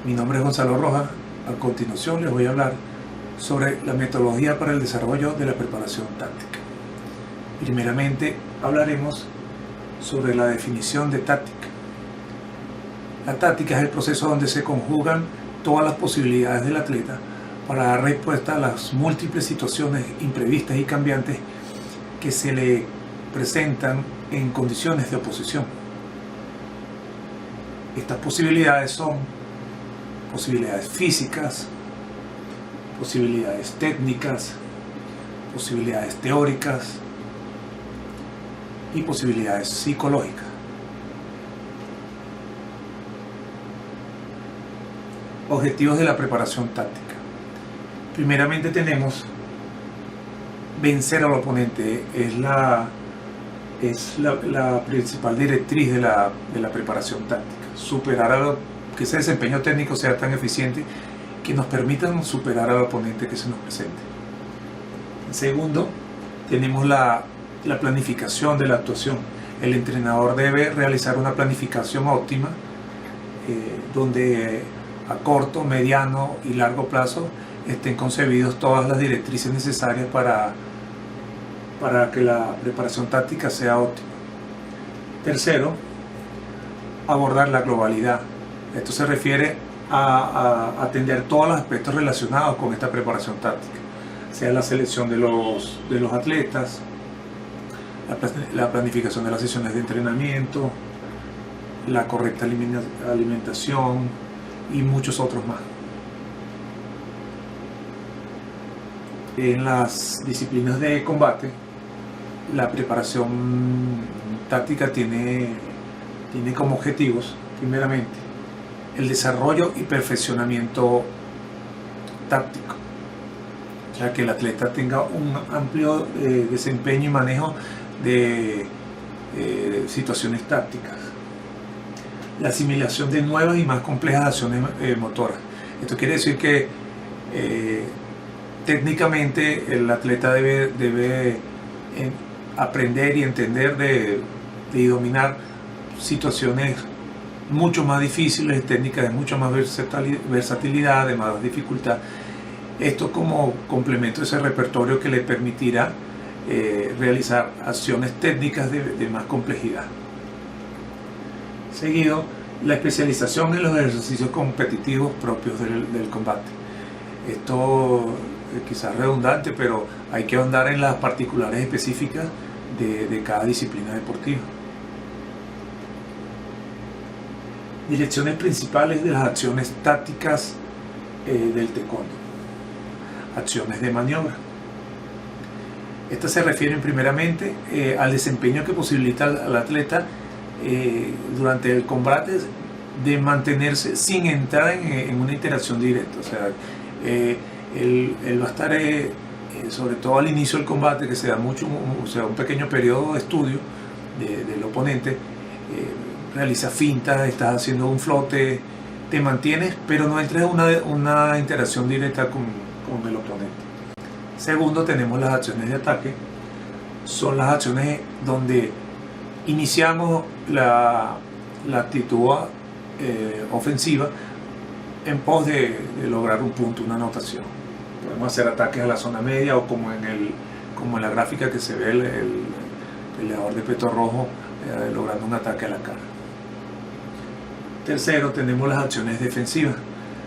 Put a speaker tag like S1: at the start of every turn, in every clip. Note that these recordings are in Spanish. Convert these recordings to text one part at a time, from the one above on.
S1: Mi nombre es Gonzalo Rojas. A continuación les voy a hablar sobre la metodología para el desarrollo de la preparación táctica. Primeramente hablaremos sobre la definición de táctica. La táctica es el proceso donde se conjugan todas las posibilidades del atleta para dar respuesta a las múltiples situaciones imprevistas y cambiantes que se le presentan en condiciones de oposición. Estas posibilidades son posibilidades físicas, posibilidades técnicas, posibilidades teóricas y posibilidades psicológicas. Objetivos de la preparación táctica. Primeramente tenemos vencer al oponente. Es la principal directriz de la preparación táctica. Que ese desempeño técnico sea tan eficiente que nos permitan superar al oponente que se nos presente. Segundo, tenemos la planificación de la actuación. El entrenador debe realizar una planificación óptima donde a corto, mediano y largo plazo estén concebidos todas las directrices necesarias para que la preparación táctica sea óptima. Tercero, abordar la globalidad. Esto se refiere a atender todos los aspectos relacionados con esta preparación táctica, sea la selección de los atletas, la planificación de las sesiones de entrenamiento, la correcta alimentación y muchos otros más. En las disciplinas de combate, la preparación táctica tiene como objetivos, primeramente, el desarrollo y perfeccionamiento táctico, o sea, que el atleta tenga un amplio desempeño y manejo de situaciones tácticas. La asimilación de nuevas y más complejas acciones motoras. Esto quiere decir que técnicamente el atleta debe aprender y entender y dominar situaciones mucho más difíciles, técnicas de mucho más versatilidad, de más dificultad. Esto como complemento a ese repertorio que le permitirá realizar acciones técnicas de más complejidad. Seguido, la especialización en los ejercicios competitivos propios del combate. Esto quizás redundante, pero hay que ahondar en las particulares específicas de cada disciplina deportiva. Direcciones principales de las acciones tácticas del taekwondo. Acciones de maniobra. Estas se refieren primeramente al desempeño que posibilita al atleta durante el combate de mantenerse sin entrar en una interacción directa. O sea, él va a estar, sobre todo al inicio del combate, que se da un pequeño periodo de estudio del oponente, realiza fintas, estás haciendo un flote, te mantienes, pero no entras en una interacción directa con el oponente. Segundo, tenemos las acciones de ataque. Son las acciones donde iniciamos la actitud ofensiva en pos de lograr un punto, una anotación. Podemos hacer ataques a la zona media o como en la gráfica que se ve el peleador de peto rojo logrando un ataque a la cara. Tercero, tenemos las acciones defensivas.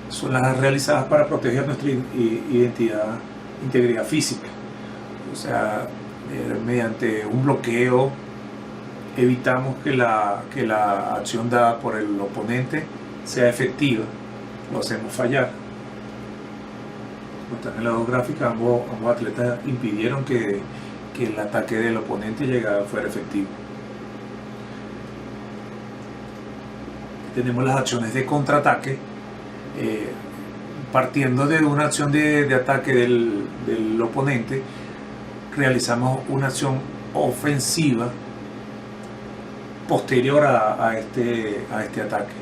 S1: Son las realizadas para proteger nuestra integridad física. O sea, mediante un bloqueo evitamos que la acción dada por el oponente sea efectiva. Lo hacemos fallar. Como están en las dos gráficas, ambos atletas impidieron que el ataque del oponente fuera efectivo. Tenemos las acciones de contraataque. Partiendo de una acción de ataque del oponente, realizamos una acción ofensiva posterior a este ataque.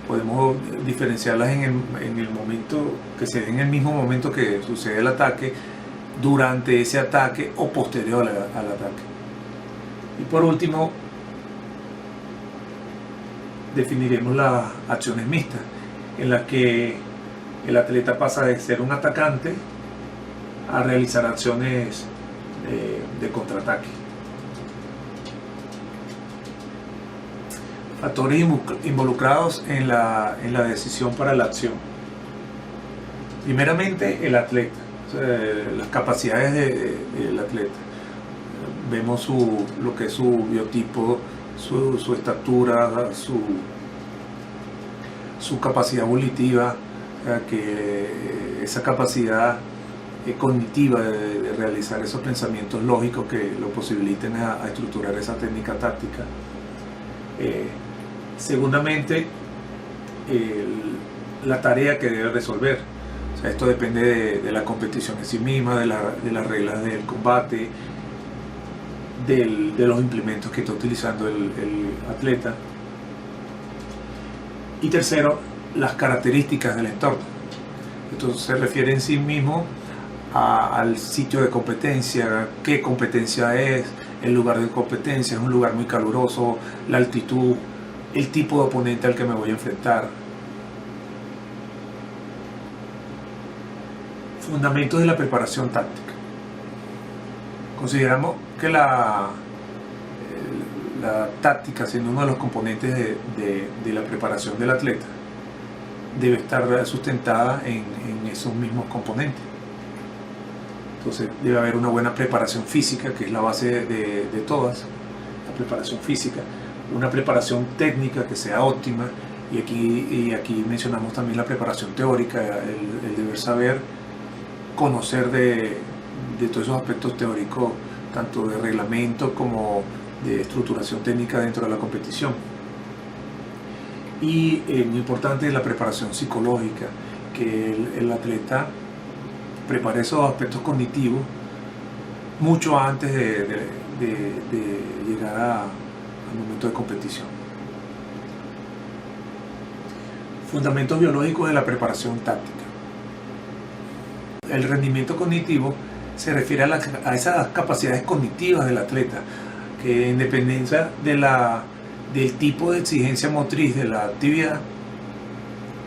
S1: Podemos diferenciarlas en el momento que se dé, en el mismo momento que sucede el ataque, durante ese ataque o posterior al ataque. Y por último, definiremos las acciones mixtas. en la que el atleta pasa de ser un atacante a realizar acciones de contraataque. Factores involucrados en la decisión para la acción. Primeramente, el atleta, las capacidades del atleta. Vemos lo que es su biotipo, su estatura, su capacidad volitiva, que esa capacidad cognitiva de realizar esos pensamientos lógicos que lo posibiliten a estructurar esa técnica táctica. Segundamente, la tarea que debe resolver. O sea, esto depende de la competición en sí misma, de las reglas del combate, de los implementos que está utilizando el atleta. Y tercero, las características del entorno. Esto se refiere en sí mismo al sitio de competencia, qué competencia es, el lugar de competencia, es un lugar muy caluroso, la altitud, el tipo de oponente al que me voy a enfrentar. Fundamentos de la preparación táctica. Consideramos que la táctica, siendo uno de los componentes de la preparación del atleta, debe estar sustentada en esos mismos componentes. Entonces debe haber una buena preparación física, que es la base de todas, la preparación física, una preparación técnica que sea óptima, y aquí mencionamos también la preparación teórica, el deber saber conocer de todos esos aspectos teóricos, tanto de reglamento como de estructuración técnica dentro de la competición. Y muy importante es la preparación psicológica, que el atleta prepare esos aspectos cognitivos mucho antes de llegar al momento de competición. Fundamentos biológicos de la preparación táctica. El rendimiento cognitivo se refiere a esas capacidades cognitivas del atleta, que en dependencia del tipo de exigencia motriz de la actividad,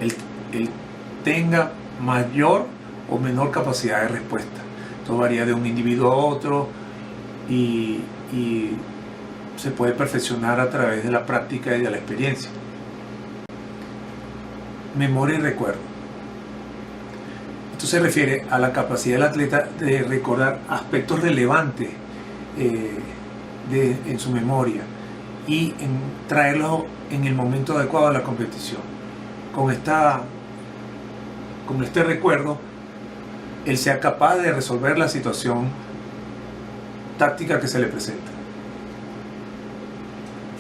S1: él tenga mayor o menor capacidad de respuesta. Esto varía de un individuo a otro y se puede perfeccionar a través de la práctica y de la experiencia. Memoria y recuerdo. Esto se refiere a la capacidad del atleta de recordar aspectos relevantes en su memoria y traerlos en el momento adecuado a la competición. Con este recuerdo, él sea capaz de resolver la situación táctica que se le presenta.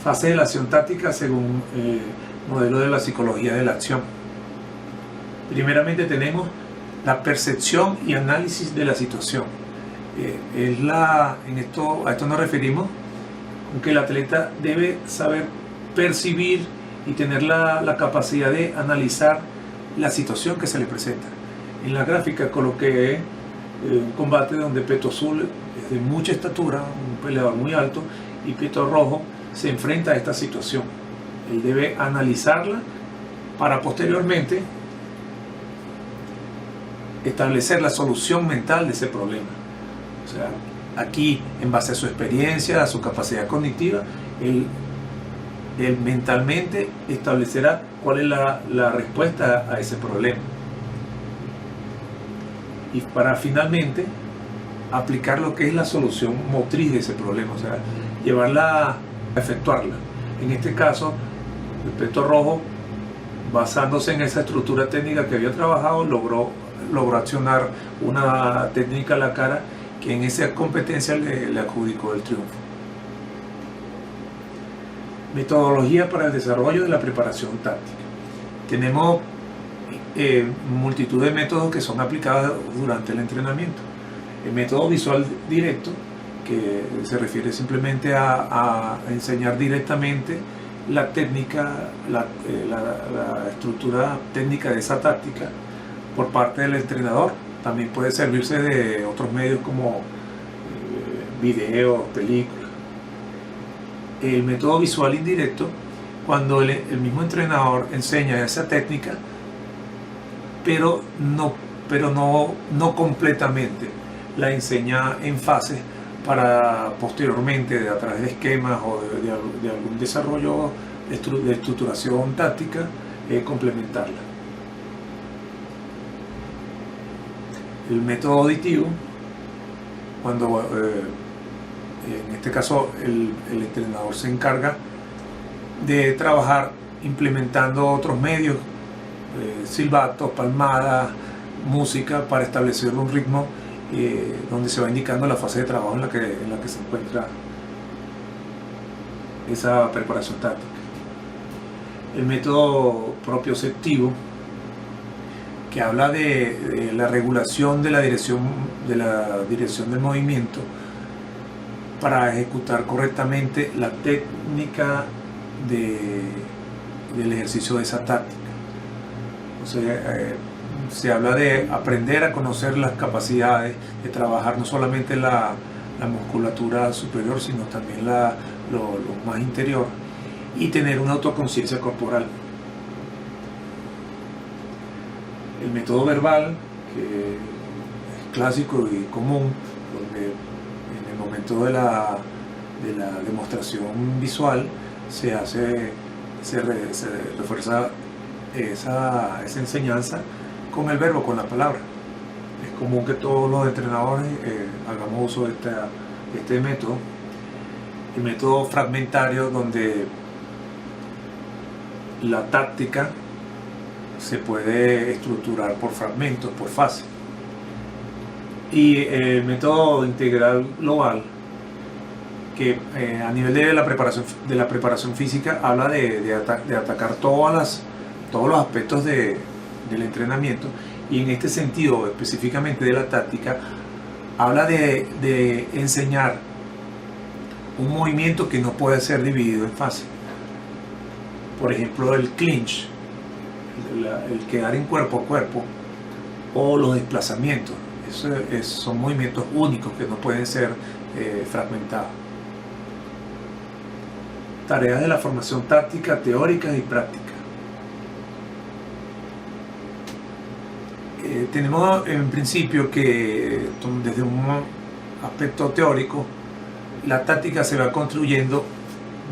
S1: Fase de la acción táctica según el modelo de la psicología de la acción. Primeramente tenemos la percepción y análisis de la situación. A esto nos referimos con que el atleta debe saber percibir y tener la capacidad de analizar la situación que se le presenta. En la gráfica coloqué un combate donde Peto Azul es de mucha estatura, un peleador muy alto, y Peto Rojo se enfrenta a esta situación. Él debe analizarla para posteriormente establecer la solución mental de ese problema. O sea, aquí, en base a su experiencia, a su capacidad cognitiva, él mentalmente establecerá cuál es la respuesta a ese problema. Y para finalmente aplicar lo que es la solución motriz de ese problema, o sea, llevarla a efectuarla. En este caso, el Peto Rojo, basándose en esa estructura técnica que había trabajado, logró accionar una técnica a la cara que en esa competencia le adjudicó el triunfo. Metodología para el desarrollo de la preparación táctica. Tenemos multitud de métodos que son aplicados durante el entrenamiento. El método visual directo, que se refiere simplemente a enseñar directamente la técnica, la estructura técnica de esa táctica por parte del entrenador. También puede servirse de otros medios como videos, películas. El método visual indirecto, cuando el mismo entrenador enseña esa técnica pero no completamente. La enseña en fases para posteriormente, a través de esquemas o de algún desarrollo de estructuración táctica, complementarla. El método auditivo, cuando en este caso el entrenador se encarga de trabajar implementando otros medios, silbatos, palmadas, música, para establecer un ritmo donde se va indicando la fase de trabajo en la que se encuentra esa preparación táctica. El método propioceptivo, que habla de la regulación de la dirección del movimiento para ejecutar correctamente la técnica del ejercicio de esa táctica. O sea, se habla de aprender a conocer las capacidades, de trabajar no solamente la musculatura superior, sino también lo más interior, y tener una autoconciencia corporal. El método verbal, que es clásico y común, donde en el momento de la demostración visual se refuerza esa enseñanza con el verbo, con la palabra. Es común que todos los entrenadores hagamos uso de este método. El método fragmentario, donde la táctica se puede estructurar por fragmentos, por fases. Y el método integral global, que a nivel de la preparación física habla de atacar todos los aspectos del entrenamiento, y en este sentido específicamente de la táctica habla de enseñar un movimiento que no puede ser dividido en fases. Por ejemplo, el clinch, el quedar en cuerpo a cuerpo, o los desplazamientos. Son movimientos únicos que no pueden ser fragmentados. Tareas de la formación táctica, teóricas y prácticas. Tenemos en principio que desde un aspecto teórico, la táctica se va construyendo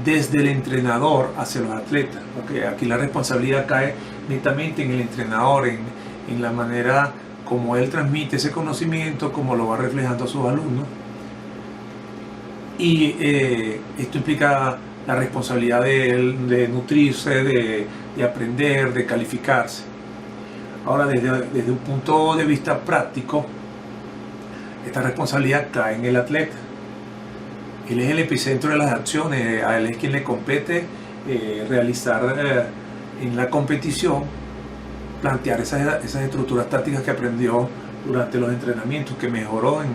S1: desde el entrenador hacia los atletas, porque aquí la responsabilidad cae netamente en el entrenador, en la manera como él transmite ese conocimiento, como lo va reflejando a sus alumnos. Y esto implica la responsabilidad de él de nutrirse, de aprender, de calificarse. Ahora, desde un punto de vista práctico, esta responsabilidad cae en el atleta. Él es el epicentro de las acciones, a él es quien le compete realizar en la competición, plantear esas estructuras tácticas que aprendió durante los entrenamientos, que mejoró en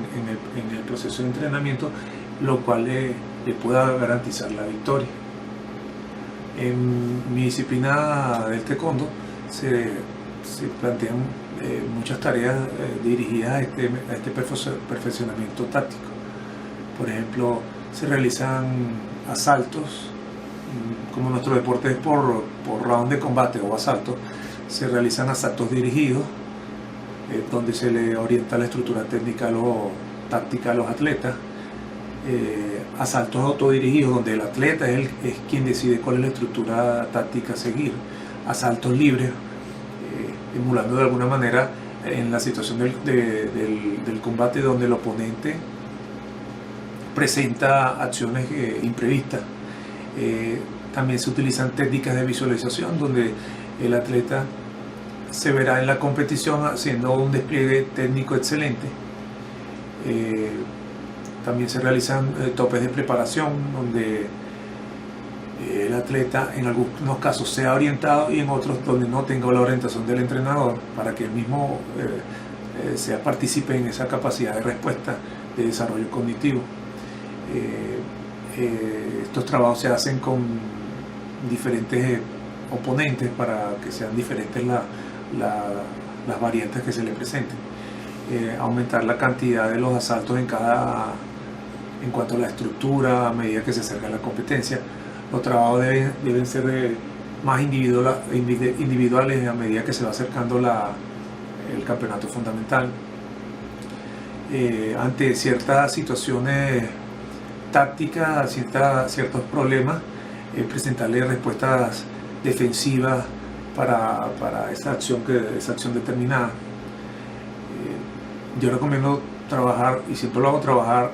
S1: el proceso de entrenamiento, lo cual le pueda garantizar la victoria. En mi disciplina del taekwondo se plantean muchas tareas dirigidas a este perfeccionamiento táctico. Por ejemplo, se realizan asaltos, como nuestro deporte es por round de combate o asalto, se realizan asaltos dirigidos, donde se le orienta la estructura técnica táctica a los atletas. Asaltos autodirigidos, donde el atleta es quien decide cuál es la estructura táctica a seguir. Asaltos libres, emulando de alguna manera en la situación del combate, donde el oponente presenta acciones imprevistas. También se utilizan técnicas de visualización, donde el atleta se verá en la competición haciendo un despliegue técnico excelente. También se realizan topes de preparación, donde el atleta en algunos casos sea orientado y en otros donde no tenga la orientación del entrenador, para que él mismo participe en esa capacidad de respuesta de desarrollo cognitivo. Estos trabajos se hacen con diferentes oponentes para que sean diferentes las variantes que se le presenten. Aumentar la cantidad de los asaltos en cuanto a la estructura a medida que se acerca la competencia. Los trabajos deben ser más individuales a medida que se va acercando la el campeonato fundamental. Ante ciertas situaciones tácticas, ciertos problemas, presentarle respuestas defensivas para esa acción determinada. Yo recomiendo trabajar, y siempre lo hago trabajar,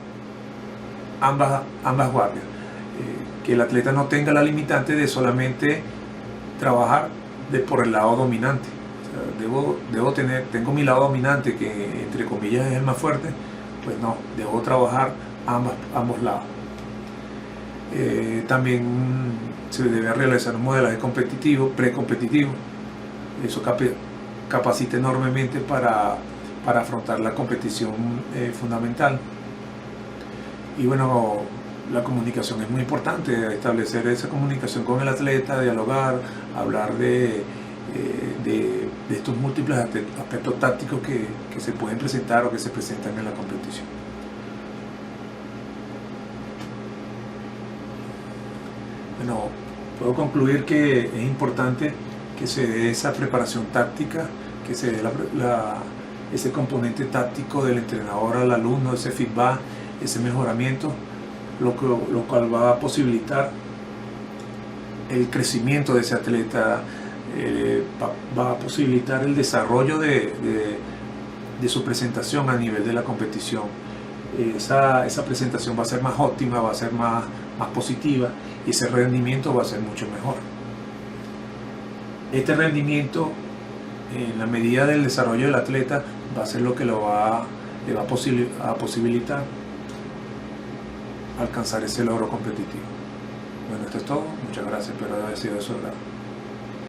S1: ambas guardias. Que el atleta no tenga la limitante de solamente trabajar por el lado dominante. O sea, tengo mi lado dominante, que entre comillas es el más fuerte, pues no, debo trabajar ambos lados. También se debe realizar un modelaje competitivo, precompetitivo. Eso capacita enormemente para afrontar la competición fundamental. Y bueno, la comunicación es muy importante, establecer esa comunicación con el atleta, dialogar, hablar de estos múltiples aspectos tácticos que se pueden presentar o que se presentan en la competición. Bueno, puedo concluir que es importante que se dé esa preparación táctica, que se dé ese componente táctico del entrenador al alumno, ese feedback, ese mejoramiento, lo cual va a posibilitar el crecimiento de ese atleta, va a posibilitar el desarrollo de su presentación a nivel de la competición. Esa presentación va a ser más óptima, va a ser más positiva, y ese rendimiento va a ser mucho mejor. Este rendimiento, en la medida del desarrollo del atleta, va a ser lo que le va a posibilitar alcanzar ese logro competitivo. Bueno, esto es todo. Muchas gracias, espero haber sido de su agrado.